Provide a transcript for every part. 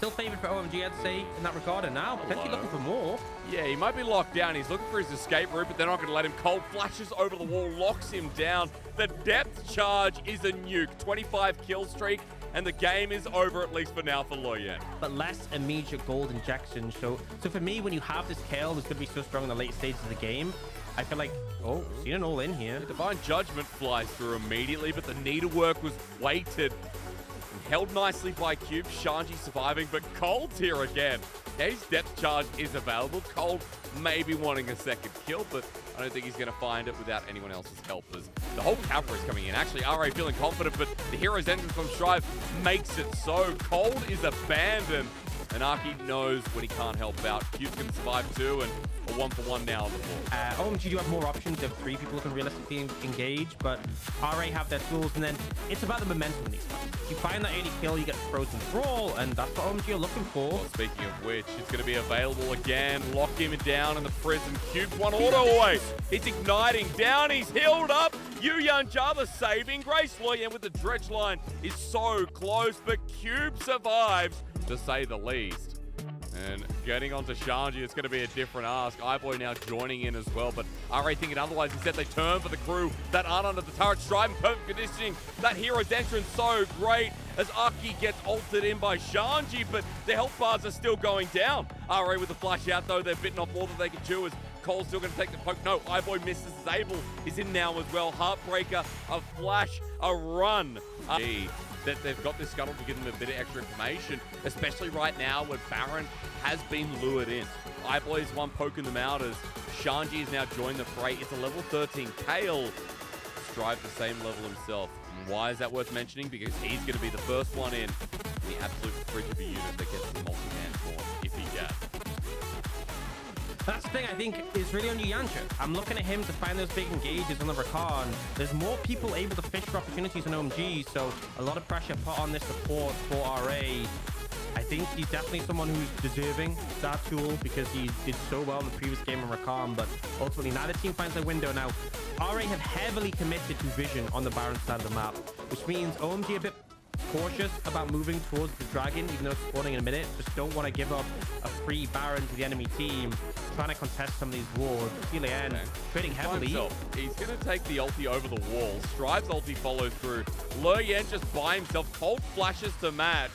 still favored for OMG, I'd say, in that regard. And now, potentially looking for more. Yeah, he might be locked down. He's looking for his escape route, but they're not going to let him. Cold flashes over the wall, locks him down. The depth charge is a nuke. 25 kill streak, and the game is over, at least for now, for Leyan. But less immediate gold injection. So for me, when you have this Kale who's going to be so strong in the late stages of the game, I feel like, oh, seen an all-in here. The Divine Judgment flies through immediately, but the needlework was weighted. Held nicely by Cube. Shanji surviving, but Cold's here again. Yeah, his depth charge is available. Cold may be wanting a second kill, but I don't think he's going to find it without anyone else's help. As the whole cavalry is coming in. Actually, RA feeling confident, but the hero's entrance from Strive makes it so. Cold is abandoned, and Aki knows when he can't help out. Cube can survive too, and a 1-for-1 now on the board. OMG do have more options. They have 3 people who can realistically engage, but RA have their tools, and then it's about the momentum in these fights. If you find that early kill, you get frozen brawl, and that's what OMG are looking for. Well, speaking of which, it's going to be available again. Lock him down in the prison. Cube's one auto away. He's igniting down. He's healed up. Yuyan Java saving grace. Leyan with the dredge line is so close, but Cube survives, to say the least. And getting onto Shanji, it's going to be a different ask. iBoy now joining in as well, but RA thinking otherwise. Instead, they turn for the crew that aren't under the turret. Strive in perfect conditioning. That hero's entrance so great as Aki gets ulted in by Shanji, but the health bars are still going down. RA with the flash out, though. They've bitten off more than they can chew as Cole's still going to take the poke. No, iBoy misses as Able is in now as well. Heartbreaker, a flash, a run. That they've got this scuttle to give them a bit of extra information, especially right now when Baron has been lured in. iBoy's one poking them out as Shanji has now joined the fray. It's a level 13 Kale. Strive the same level himself. And why is that worth mentioning? Because he's going to be the first one in the absolute fridge of a unit that gets the multi-man form, if he gets. That's the thing I think is really on Yuyancha. I'm looking at him to find those big engages on the Rakan. There's more people able to fish for opportunities on OMG, so a lot of pressure put on this support for RA. I think he's definitely someone who's deserving that tool because he did so well in the previous game on Rakan, but ultimately now the team finds their window. Now, RA have heavily committed to vision on the Baron side of the map, which means OMG a bit cautious about moving towards the dragon, even though it's spawning in a minute. Just don't want to give up a free Baron to the enemy team, trying to contest some of these wards. Leyan trading heavily. He's going to take the ulti over the wall. Strive's ulti follows through. Leyan just by himself. Cold flashes to match,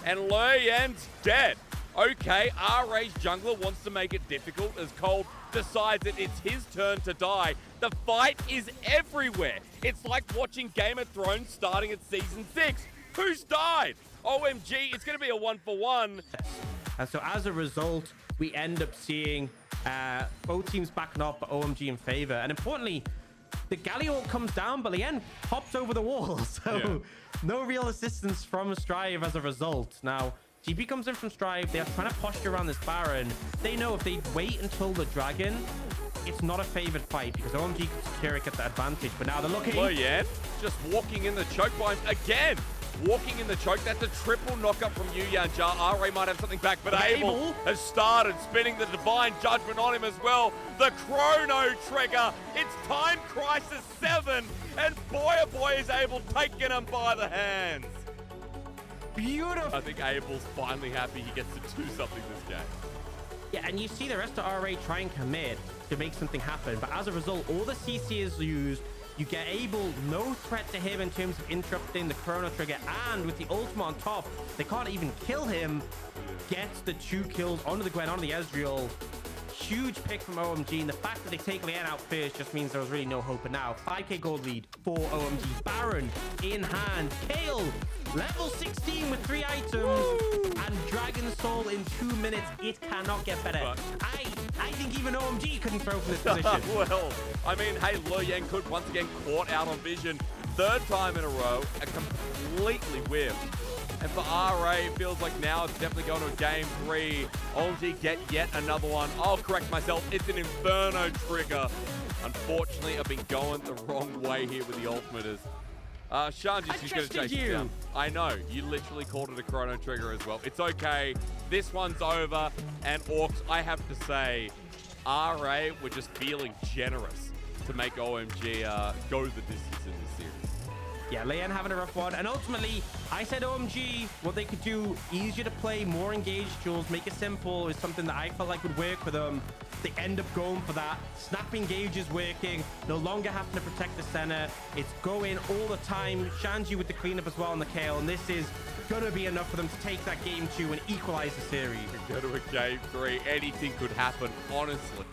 and Leyan's dead. Okay, RA's jungler wants to make it difficult as Cold decides that it's his turn to die. The fight is everywhere. It's like watching Game of Thrones starting at season 6. Who's died? OMG, it's going to be a 1-for-1. And so as a result, we end up seeing both teams backing off, but OMG in favor. And importantly, the Galio comes down, but Leyan hops over the wall. So no real assistance from Strive as a result. Now, GP comes in from Strive. They are trying to posture around this Baron. They know if they wait until the dragon, it's not a favored fight because OMG can secure it, get the advantage. But now they're looking. Leyan just walking in the choke bind again. Walking in the choke. That's a triple knockup from Yuyan Jar. RA might have something back, but Able has started spinning the Divine Judgment on him as well. The Chrono Trigger. It's Time Crisis 7, and boy oh boy is Able taking him by the hands. Beautiful. I think Abel's finally happy he gets to do something this game. Yeah, and you see the rest of RA try and commit to make something happen, but as a result, all the CC is used. You get Able, no threat to him in terms of interrupting the Chrono Trigger, and with the ultimate on top, they can't even kill him. Gets the 2 kills onto the Gwen, onto the Ezreal. Huge pick from OMG, and the fact that they take Leyan out first just means there was really no hope. But now, 5k gold lead for OMG. Baron in hand. Kale, level 16 with 3 items. And Dragon Soul in 2 minutes. It cannot get better. I think even OMG couldn't throw from this position. Well, I mean, hey, Leyan could once again caught out on vision. 3rd time in a row, a completely whiffed. And for RA, it feels like now it's definitely going to a game 3. OMG get yet another one. I'll correct myself. It's an Inferno Trigger. Unfortunately, I've been going the wrong way here with the ultimate. Shanji's just going to chase it down. I know. You literally called it a Chrono Trigger as well. It's okay. This one's over. And Orcs, I have to say, RA were just feeling generous to make OMG go the distance in this series. yeah, Leyan having a rough one. And ultimately, I said OMG, what they could do, easier to play, more engaged duels, make it simple, is something that I felt like would work for them. They end up going for that. Snap engage is working, no longer having to protect the center. It's going all the time. Shanji with the cleanup as well on the KO, and this is gonna be enough for them to take that game 2 and equalize the series. Go to a game 3, anything could happen, honestly.